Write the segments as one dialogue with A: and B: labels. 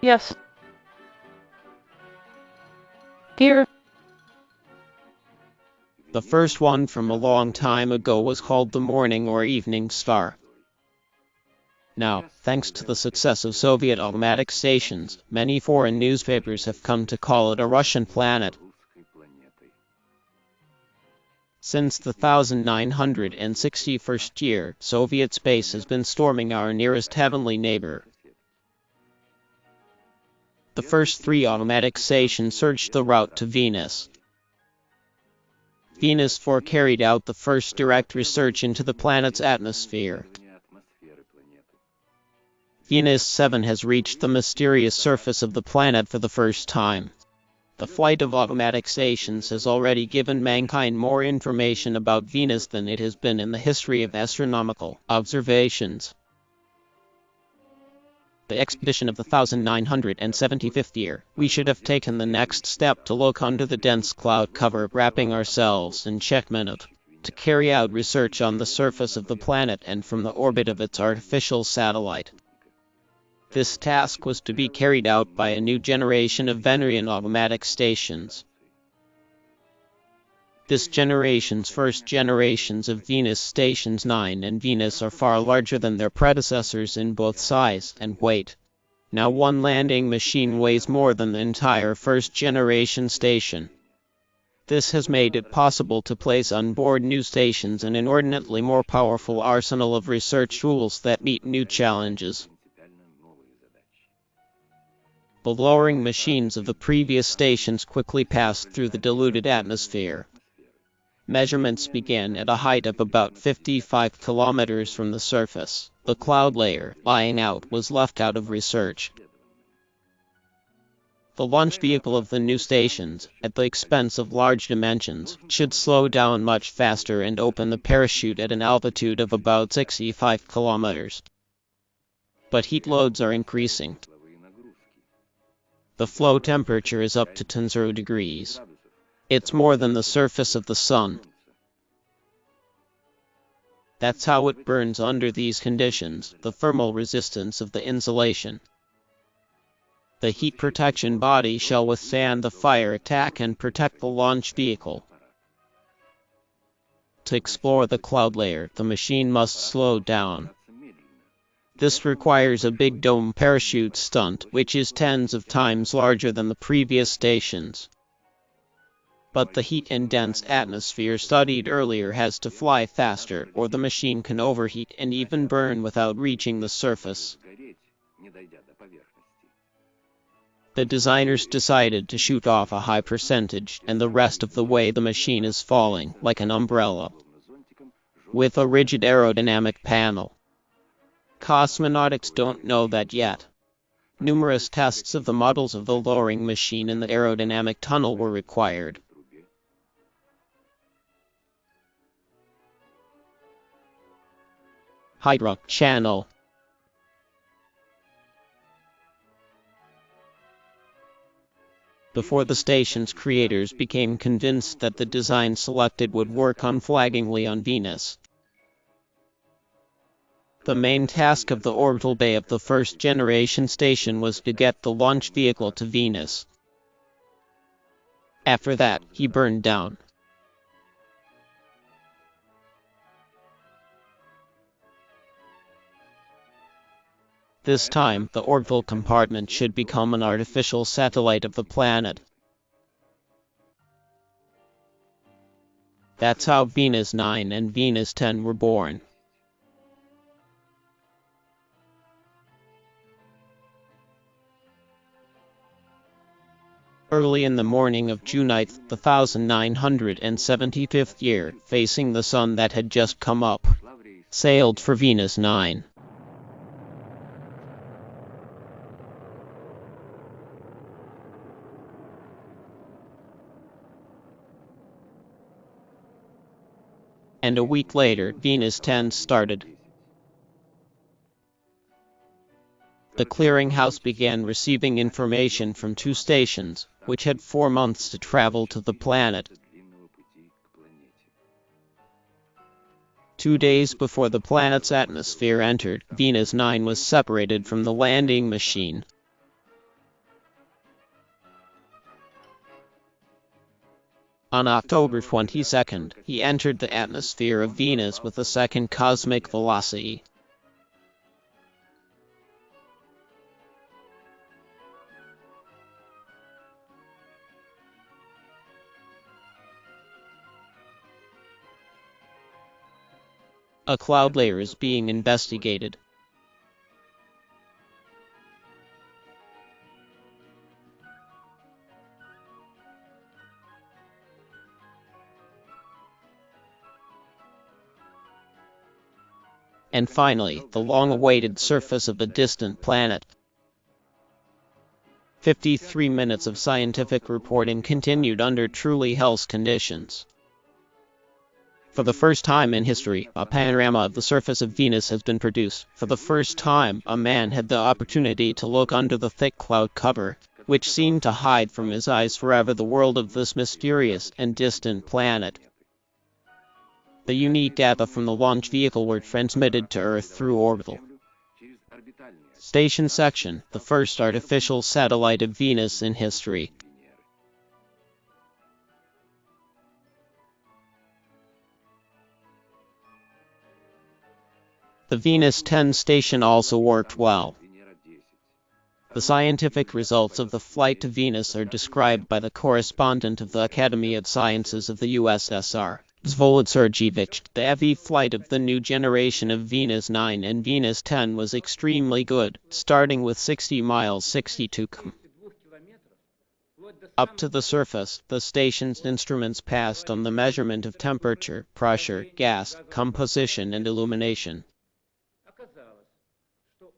A: Yes. Dear.
B: The first one from a long time ago was called the Morning or Evening Star. Now, thanks to the success of Soviet automatic stations, many foreign newspapers have come to call it a Russian planet. Since the 1961st year, Soviet space has been storming our nearest heavenly neighbor. The first 3 automatic stations searched the route to Venus. Venus 4 carried out the first direct research into the planet's atmosphere. Venus 7 has reached the mysterious surface of the planet for the first time. The flight of automatic stations has already given mankind more information about Venus than it has been in the history of astronomical observations. The expedition of the 1975th year, we should have taken the next step to look under the dense cloud cover wrapping ourselves in Checkminute, to carry out research on the surface of the planet and from the orbit of its artificial satellite. This task was to be carried out by a new generation of Venerian automatic stations. This generation's first generations of Venus stations 9 and Venus are far larger than their predecessors in both size and weight. Now one landing machine weighs more than the entire first generation station. This has made it possible to place on board new stations an inordinately more powerful arsenal of research tools that meet new challenges. The lowering machines of the previous stations quickly passed through the diluted atmosphere. Measurements began at a height of about 55 kilometers from the surface. The cloud layer, lying out, was left out of research. The launch vehicle of the new stations, at the expense of large dimensions, should slow down much faster and open the parachute at an altitude of about 65 kilometers. But heat loads are increasing. The flow temperature is up to 10 degrees. It's more than the surface of the sun. That's how it burns under these conditions, the thermal resistance of the insulation. The heat protection body shall withstand the fire attack and protect the launch vehicle. To explore the cloud layer, the machine must slow down. This requires a big dome parachute stunt, which is tens of times larger than the previous stations. But the heat and dense atmosphere studied earlier has to fly faster, or the machine can overheat and even burn without reaching the surface. The designers decided to shoot off a high percentage, and the rest of the way the machine is falling, like an umbrella, with a rigid aerodynamic panel. Cosmonautics don't know that yet. Numerous tests of the models of the lowering machine in the aerodynamic tunnel were required. Hydra channel. Before the station's creators became convinced that the design selected would work unflaggingly on Venus. The main task of the orbital bay of the first-generation station was to get the launch vehicle to Venus. After that, he burned down. This time, the orbital compartment should become an artificial satellite of the planet. That's how Venus 9 and Venus 10 were born. Early in the morning of June 9, the 1975th year, facing the sun that had just come up, sailed for Venus 9. And a week later, Venus 10 started. The clearinghouse began receiving information from 2 stations, which had 4 months to travel to the planet. 2 days before the planet's atmosphere entered, Venus 9 was separated from the landing machine. On October 22nd, he entered the atmosphere of Venus with a second cosmic velocity. A cloud layer is being investigated. And finally, the long-awaited surface of a distant planet. 53 minutes of scientific reporting continued under truly hell's conditions. For the first time in history, a panorama of the surface of Venus has been produced. For the first time, a man had the opportunity to look under the thick cloud cover, which seemed to hide from his eyes forever the world of this mysterious and distant planet. The unique data from the launch vehicle were transmitted to Earth through orbital. Station section, the first artificial satellite of Venus in history. The Venus 10 station also worked well. The scientific results of the flight to Venus are described by the correspondent of the Academy of Sciences of the USSR, Zvolod Sergeyevich. The heavy flight of the new generation of Venus 9 and Venus 10 was extremely good, starting with 60 miles 62 km. Up to the surface, the station's instruments passed on the measurement of temperature, pressure, gas, composition and illumination.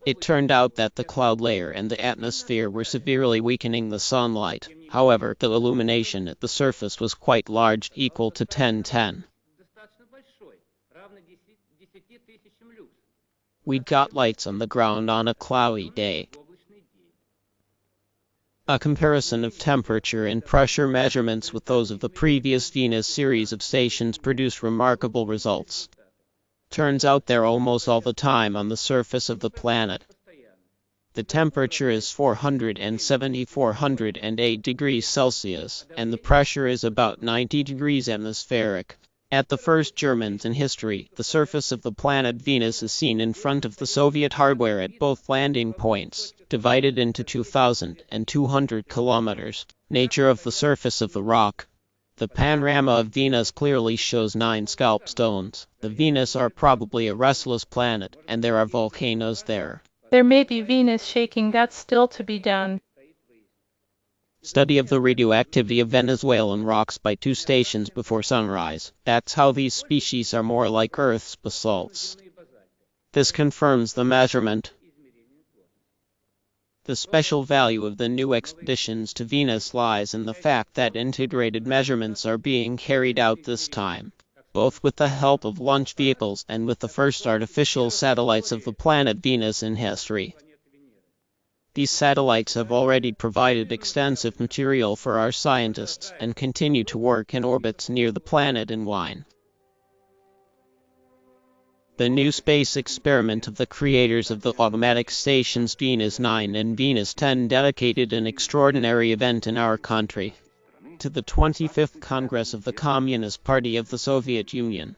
B: It turned out that the cloud layer and the atmosphere were severely weakening the sunlight. However, the illumination at the surface was quite large, equal to 1010. We'd got lights on the ground on a cloudy day. A comparison of temperature and pressure measurements with those of the previous Venus series of stations produced remarkable results. Turns out they're almost all the time on the surface of the planet. The temperature is 408 degrees Celsius, and the pressure is about 90 degrees atmospheric. At the first Germans in history, the surface of the planet Venus is seen in front of the Soviet hardware at both landing points, divided into 2,200 kilometers. Nature of the surface of the rock. The panorama of Venus clearly shows 9 scalp stones. The Venus are probably a restless planet, and there are volcanoes there.
A: There may be Venus shaking, that's still to be done.
B: Study of the radioactivity of Venezuelan rocks by 2 stations before sunrise. That's how these species are more like Earth's basalts. This confirms the measurement. The special value of the new expeditions to Venus lies in the fact that integrated measurements are being carried out this time, both with the help of launch vehicles and with the first artificial satellites of the planet Venus in history. These satellites have already provided extensive material for our scientists and continue to work in orbits near the planet in Wine. The new space experiment of the creators of the automatic stations Venus 9 and Venus 10 dedicated an extraordinary event in our country to the 25th Congress of the Communist Party of the Soviet Union.